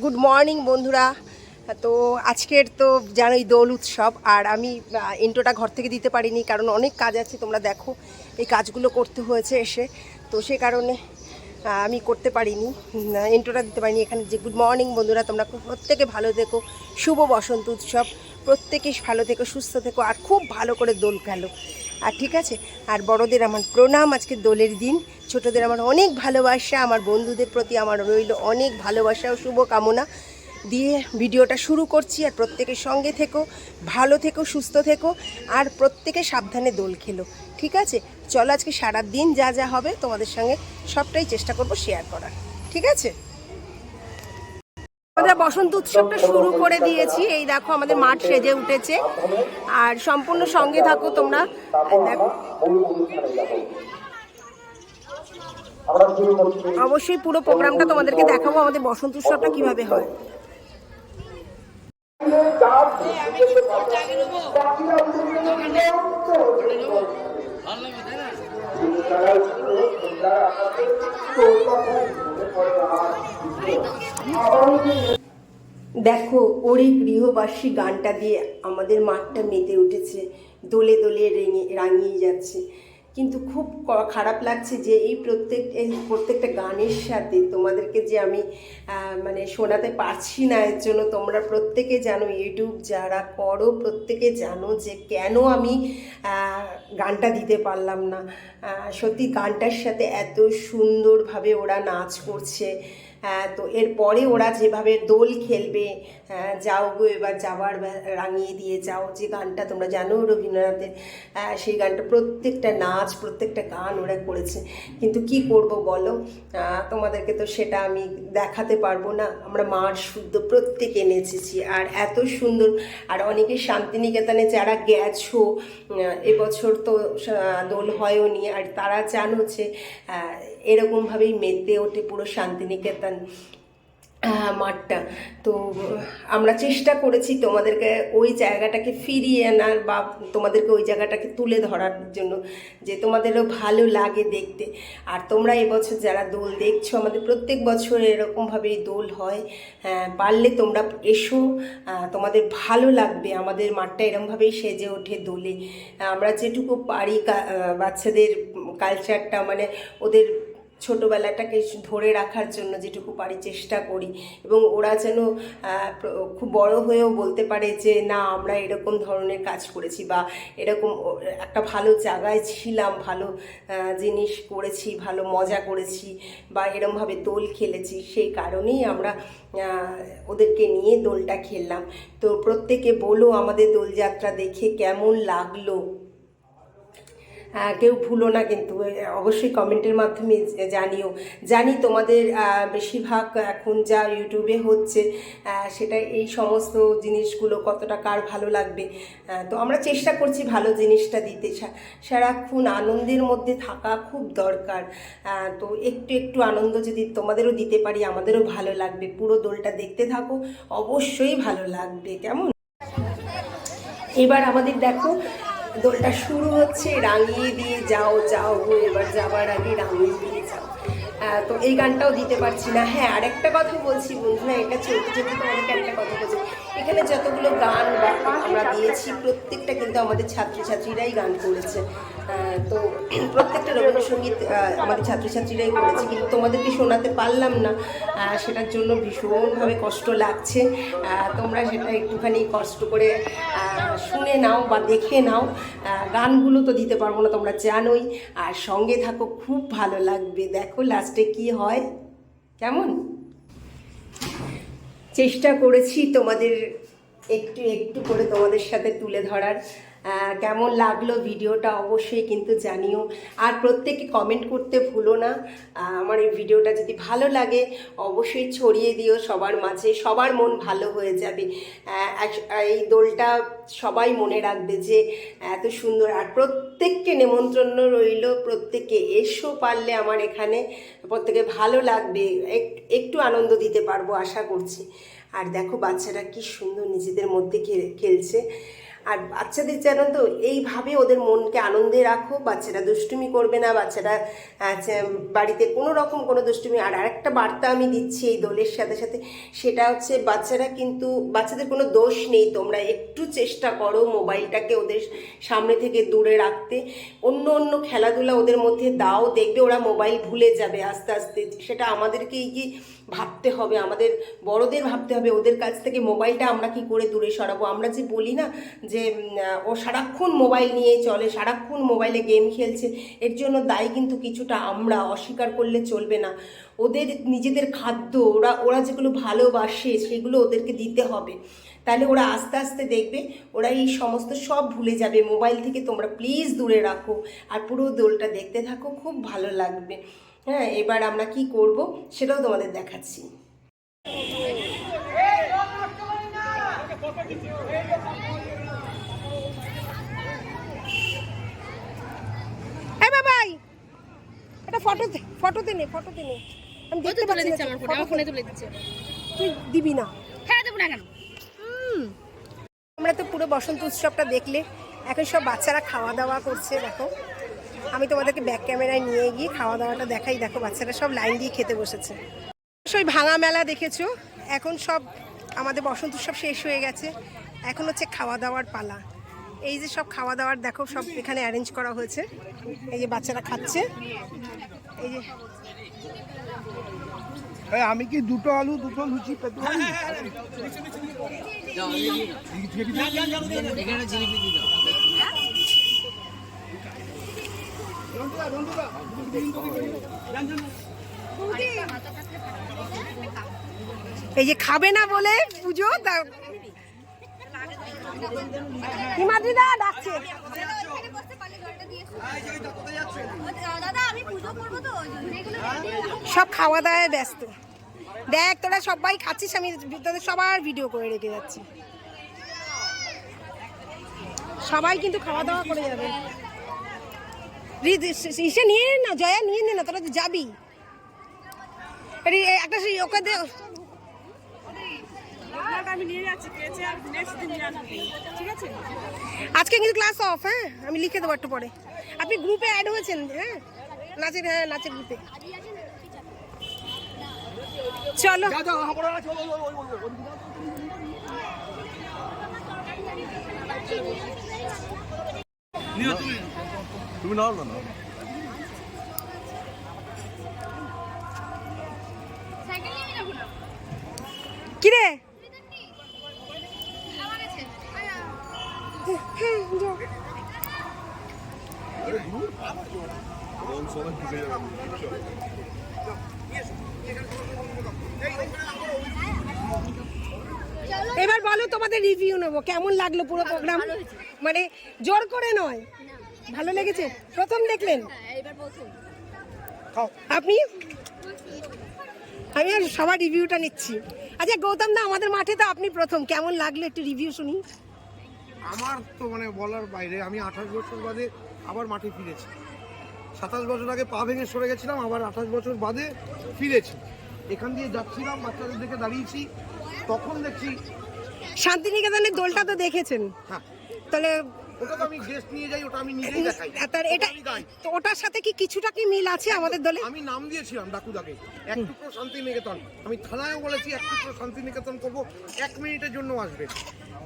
Good morning বন্ধুরা। তো আজকের তো জানোই দোল উৎসব, আর আমি ইন্ট্রোটা ঘর থেকে দিতে পারিনি কারণ অনেক কাজ আছে। তোমরা দেখো এই কাজগুলো করতে হয়েছে এসে, তো সে কারণে আমি করতে পারিনি, ইন্ট্রোটা দিতে পারিনি এখানে। যে গুড মর্নিং বন্ধুরা, তোমরা প্রত্যেকে ভালো থেকো, শুভ বসন্ত উৎসব, প্রত্যেকেই ভালো থেকো, সুস্থ থেকো, আর খুব ভালো করে দোল খেলো। আর ঠিক আছে, আর বড়দের আমার প্রণাম, আজকে দোলের দিন। ছোটদের আমার অনেক ভালোবাসা, আমার বন্ধুদের প্রতি আমার রইল অনেক ভালোবাসা ও শুভকামনা দিয়ে ভিডিওটা শুরু করছি। আর প্রত্যেকের সঙ্গে থেকো, ভালো থেকো, সুস্থ থেকো, আর প্রত্যেকে সাবধানে দোল খেলো। ঠিক আছে, চলো আজকে সারা দিন যা যা হবে তোমাদের সঙ্গে সবটাই চেষ্টা করব শেয়ার করার। ঠিক আছে, আমাদের বসন্ত উৎসবটা শুরু করে দিয়েছি। এই দেখো আমাদের মাঠ সেজে উঠেছে, আর সম্পূর্ণ সঙ্গে থাকো তোমরা। দেখো অবশ্যই পুরো প্রোগ্রামটা তোমাদেরকে দেখাবো, আমাদের বসন্ত উৎসবটা কিভাবে হয়। দেখো ওরে গৃহবাসী গানটা দিয়ে আমাদের মাঠটা মেতে উঠেছে, দোলে দোলে রাঙিয়ে যাচ্ছে। কিন্তু খুব খারাপ লাগছে যে এই প্রত্যেকটা গানের সাথে তোমাদেরকে যে আমি মানে শোনাতে পারছি না। এর জন্য তোমরা প্রত্যেকে জানো, ইউটিউব যারা করো প্রত্যেকে জানো যে কেন আমি গানটা দিতে পারলাম না। সত্যি গানটার সাথে এত সুন্দরভাবে ওরা নাচ করছে। তো এরপরে ওরা যেভাবে দোল খেলবে, যাও গো এবার যাবার রাঙিয়ে দিয়ে যাও, যে গানটা তোমরা জানো রবীন্দ্রনাথের, সেই গানটা প্রত্যেকটা নাচ প্রত্যেকটা গান ওরা করেছে। কিন্তু কি করব বলো, তোমাদেরকে তো সেটা আমি দেখাতে পারবো না। আমরা মার শুদ্ধ প্রত্যেকে নেচেছি, আর এত সুন্দর। আর অনেকে শান্তিনিকেতনে যারা গেছো, এবছর তো দোল হয়ওনি, আর তারা জানো যে এরকমভাবেই মেতে ওঠে পুরো শান্তিনিকেতন মাঠটা। তো আমরা চেষ্টা করেছি তোমাদেরকে ওই জায়গাটাকে ফিরিয়ে আনার, বা তোমাদেরকে ওই জায়গাটাকে তুলে ধরার জন্য, যে তোমাদেরও ভালো লাগে দেখতে। আর তোমরা এবছর যারা দোল দেখছো, আমাদের প্রত্যেক বছর এরকমভাবেই দোল হয়। পারলে তোমরা এসো, তোমাদের ভালো লাগবে। আমাদের মাঠটা এরকমভাবেই সেজে ওঠে দোলে। আমরা যেটুকু পারি বাচ্চাদের কালচারটা, মানে ওদের ছোটোবেলাটাকে ধরে রাখার জন্য যেটুকু পারি চেষ্টা করি, এবং ওরা যেন খুব বড় হয়েও বলতে পারে যে না আমরা এরকম ধরনের কাজ করেছি, বা এরকম একটা ভালো জায়গায় ছিলাম, ভালো জিনিস করেছি, ভালো মজা করেছি, বা এরমভাবে দোল খেলেছি। সেই কারণেই আমরা ওদেরকে নিয়ে দোলটা খেললাম। তো প্রত্যেকে বলো আমাদের দোলযাত্রা দেখে কেমন লাগলো। কেউ ভুলো না কিন্তু, অবশ্যই কমেন্টের মাধ্যমে জানিও। জানি তোমাদের বেশিরভাগ এখন যা ইউটিউবে হচ্ছে সেটা এই সমস্ত জিনিসগুলো কতটা কার ভালো লাগবে। তো আমরা চেষ্টা করছি ভালো জিনিসটা দিতে। সারাক্ষণ আনন্দের মধ্যে থাকা খুব দরকার। তো একটু একটু আনন্দ যদি তোমাদেরও দিতে পারি, আমাদেরও ভালো লাগবে। পুরো দোলটা দেখতে থাকো, অবশ্যই ভালো লাগবে। কেমন, এবার আমাদের দেখো দোলটা শুরু হচ্ছে। রাঙিয়ে দিয়ে যাও, যাও গো এবার যাবার আগে রাঙিয়ে দিয়ে যাও। তো এই গানটাও দিতে পারছি না। হ্যাঁ, আরেকটা কথা বলছি বন্ধুরা, এটা চলতে চলতে তোমাদেরকে একটা কথা বলছি। এখানে যতগুলো গান আমরা দিয়েছি প্রত্যেকটা কিন্তু আমাদের ছাত্রছাত্রীরাই গান করেছে। তো প্রত্যেকটা রবীন্দ্রসঙ্গীত আমাদের ছাত্রছাত্রীরাই করেছে, কিন্তু তোমাদেরকে শোনাতে পারলাম না, সেটার জন্য ভীষণভাবে কষ্ট লাগছে। তোমরা সেটা একটুখানি কষ্ট করে শুনে নাও বা দেখে নাও। গানগুলো তো দিতে পারবো না, তোমরা জানোই। আর সঙ্গে থাকো, খুব ভালো লাগবে। দেখো লাস্টে কি হয়। কেমন, চেষ্টা করেছি তোমাদের একটু একটু করে তোমাদের সাথে তুলে ধরার। কেমন লাগলো ভিডিওটা অবশ্যই কিন্তু জানিও। আর প্রত্যেকে কমেন্ট করতে ভুলো না। আমার এই ভিডিওটা যদি ভালো লাগে অবশ্যই ছড়িয়ে দিও সবার মাঝে, সবার মন ভালো হয়ে যাবে। এই দোলটা সবাই মনে রাখবে যে এত সুন্দর। আর প্রত্যেককে নেমন্ত্রণ রইল, প্রত্যেকে এসো পারলে আমার এখানে, প্রত্যেকে ভালো লাগবে, একটু আনন্দ দিতে পারবো আশা করছি। আর দেখো বাচ্চারা কি সুন্দর নিজেদের মধ্যে খেলছে। আর বাচ্চাদের জানো তো এইভাবে ওদের মনকে আনন্দে রাখো, বাচ্চারা দুষ্টুমি করবে না, বাচ্চারা বাড়িতে কোনো রকম কোনো দুষ্টুমি। আর আরেকটা একটা বার্তা আমি দিচ্ছি এই দোলের সাথে সাথে, সেটা হচ্ছে বাচ্চাদের কোনো দোষ নেই, তোমরা একটু চেষ্টা করো মোবাইলটাকে ওদের সামনে থেকে দূরে রাখতে, অন্য অন্য খেলাধুলা ওদের মধ্যে দাও, দেখবে ওরা মোবাইল ভুলে যাবে আস্তে আস্তে। সেটা আমাদেরকেই কি ভাবতে হবে, আমাদের বড়দের ভাবতে হবে ওদের কাছ থেকে মোবাইলটা আমরা কি করে দূরে সরাবো। আমরা যে বলি না যে ও সারাক্ষণ মোবাইল নিয়ে চলে, সারাক্ষণ মোবাইলে গেম খেলছে, এর জন্য দায়ী কিন্তু কিছুটা আমরা, অস্বীকার করলে চলবে না। ওদের নিজেদের খাদ্য ওরা যেগুলো ভালোবাসে সেগুলো ওদেরকে দিতে হবে, তাহলে ওরা আস্তে আস্তে দেখবে ওরা এই সমস্ত সব ভুলে যাবে। মোবাইল থেকে তোমরা প্লিজ দূরে রাখো আর পুরো দোলটা দেখতে থাকো, খুব ভালো লাগবে। হ্যাঁ, এবার আমরা কি করব সেটাও তোমাদের দেখাচ্ছি। বাবাই এটা ফটোতে নে আমি দেখতে পাচ্ছি না, আমার ফোনে তুলে দিচ্ছে, তুই দিবি না? হ্যাঁ দেব না কেন। আমরা তো পুরো বসন্ত উৎসবটা দেখলে, এখন সব বাচ্চারা খাওয়া দাওয়া করছে। দেখো আমি তোমাদেরকে ব্যাক ক্যামেরায় নিয়ে গিয়ে খাওয়া দাওয়াটা দেখাই। দেখো বাচ্চারা সব লাইন দিয়ে খেতে বসেছে। ওই ভাঙা মেলা দেখেছো, এখন সব আমাদের বসন্ত উৎসব শেষ হয়ে গেছে, এখন হচ্ছে খাওয়া দাওয়ার পালা। এই যে সব খাওয়া দাওয়ার দেখো সব এখানে অ্যারেঞ্জ করা হয়েছে, এই যে বাচ্চারা খাচ্ছে। এই যে আমি কি দুটো আলু দুটো লুচি পেতে পারি? এই যে খাবে না বলে পুজো হিমাদ্রিদা ডাকছে। সব খাওয়া দাওয়ায় ব্যস্ত। দেখ তোরা সবাই খাচ্ছিস, আমি তোদের সবার ভিডিও করে রেখে যাচ্ছি। সবাই কিন্তু খাওয়া দাওয়া করে যাবে। ইসে নিয়ে না, জয়া নিয়ে নে না, তোরা তো যাবি। একটা ওকে দে, আজকে কিন্তু ক্লাস অফ। হ্যাঁ আমি লিখে দেবো একটু পরে। আপনি গ্রুপে অ্যাড হয়েছেন? হ্যাঁ নাচের গ্রুপে। চলো তুমি নাও না। কিরে এবার বলো তোমাদের রিভিউ নেবো, কেমন লাগলো পুরো প্রোগ্রাম? মানে জোর করে নয়, ভালো লেগেছে? প্রথম দেখলেন আপনি? আমি আর সবার রিভিউটা নিচ্ছি। আচ্ছা গৌতম দা, আমাদের মাঠে তো আপনি প্রথম, কেমন লাগলো একটু রিভিউ শুনি। আমার তো মানে বলার বাইরে, আমি 28 বছর বাদে আবার মাঠে ফিরেছি। 27 বছর আগে পা ভেঙে সরে গেছিলাম, আবার 28 বছর বাদে ফিরেছি। এখান দিয়ে যাচ্ছিলাম, বাচ্চাদের দেখে দাঁড়িয়েছি, তখন দেখছি শান্তিনিকেতনের দোলটা তো দেখেছেন? হ্যাঁ। তাহলে ওটা তো আমি গেস্ট নিয়ে যাই, ওটা আমি নিজেই দেখাই। এটা তো ওটার সাথে কি কিছুটা কি মিল আছে আমাদের দলে? আমি নাম দিয়েছিলাম ডাকুদাকে, এক টুকরো শান্তিনিকেতন। আমি থানায়ও বলেছি এক টুকরো শান্তিনিকেতন করবো, 1 মিনিটের জন্য আসবে।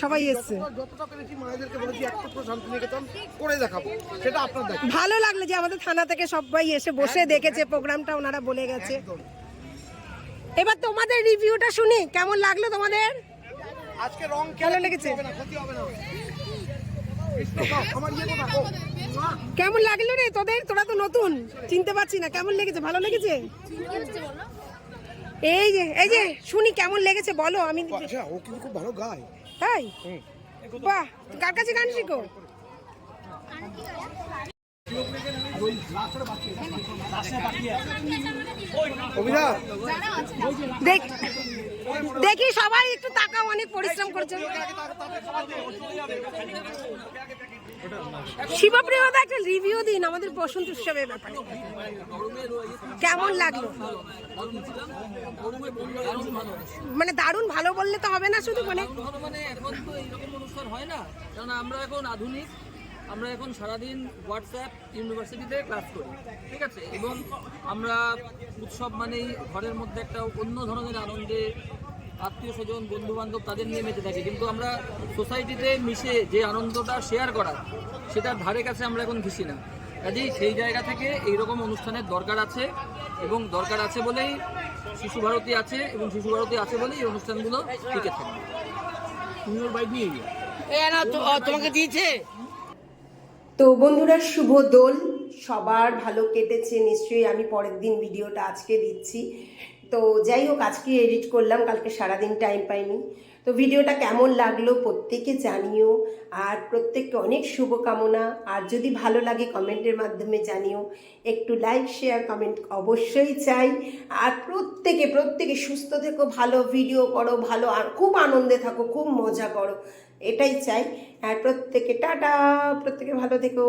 সবাই এসছে, যতটা পেরেছি মায়েদেরকে বলেছি এক টুকরো শান্তিনিকেতন করে দেখাবো, সেটা আপনার দায়িত্ব। ভালো লাগলো যে আমাদের থানা থেকে সবাই এসে বসে দেখেছে প্রোগ্রামটা, ওনারা বলে গেছে। এবার তোমাদের রিভিউটা শুনি, কেমন লাগলো তোমাদের? আজকে রং ভালো লেগেছে? ক্ষতি হবে না। কেমন লাগলো রে তোদের? তোরা তো নতুন, চিনতে পারছি না। কেমন লেগেছে? ভালো লেগেছে? এই যে শুনি কেমন লেগেছে বলো। আমি আচ্ছা, ও কিন্তু খুব ভালো গায়। তাই? বাহ, কার কাছে গান শিখো? দেখি সবাই একটু তাকাও, অনেক পরিশ্রম করছে। শিবপ্রিয়দা একটা রিভিউ দিন আমাদের বসন্ত উৎসবের ব্যাপারে, কেমন লাগলো? মানে দারুণ ভালো বললে তো হবে না শুধু, মানে এখন তো এরকম অনুষ্ঠান হয় না, কারণ আমরা এখন আধুনিক, আমরা এখন সারাদিন হোয়াটসঅ্যাপ ইউনিভার্সিটিতে ক্লাস করি, ঠিক আছে, এবং আমরা উৎসব মানেই ঘরের মধ্যে একটা অন্য ধরনের আনন্দে আত্মীয় স্বজন বন্ধু বান্ধব তাদের নিয়ে মেতে থাকি, কিন্তু আমরা সোসাইটিতে মিশে যে আনন্দটা শেয়ার করা সেটার ধারে কাছে আমরা এখন ঘিসি না। কাজেই সেই জায়গা থেকে এইরকম অনুষ্ঠানের দরকার আছে, এবং দরকার আছে বলেই শিশু ভারতী আছে, এবং শিশু ভারতী আছে বলেই এই অনুষ্ঠানগুলো টিকে থাকে। তুমি ওর বাইক নিয়ে তোমাকে দিয়েছে। তো বন্ধুরা, শুভ দোল, সবার ভালো কেটেছে নিশ্চয়ই। আমি পরের দিন ভিডিওটা আজকে দিচ্ছি। তো যাই হোক, আজকে এডিট করলাম, কালকে সারাদিন টাইম পাইনি। তো ভিডিওটা কেমন লাগলো প্রত্যেকে জানিও, আর প্রত্যেককে অনেক শুভকামনা। আর যদি ভালো লাগে কমেন্টের মাধ্যমে জানিও, একটু লাইক শেয়ার কমেন্ট অবশ্যই চাই। আর প্রত্যেকে সুস্থ থেকো, ভালো ভিডিও করো, ভালো আর খুব আনন্দে থাকো, খুব মজা করো, এটাই চাই। আর প্রত্যেকে টাটা, প্রত্যেকে ভালো থেকো।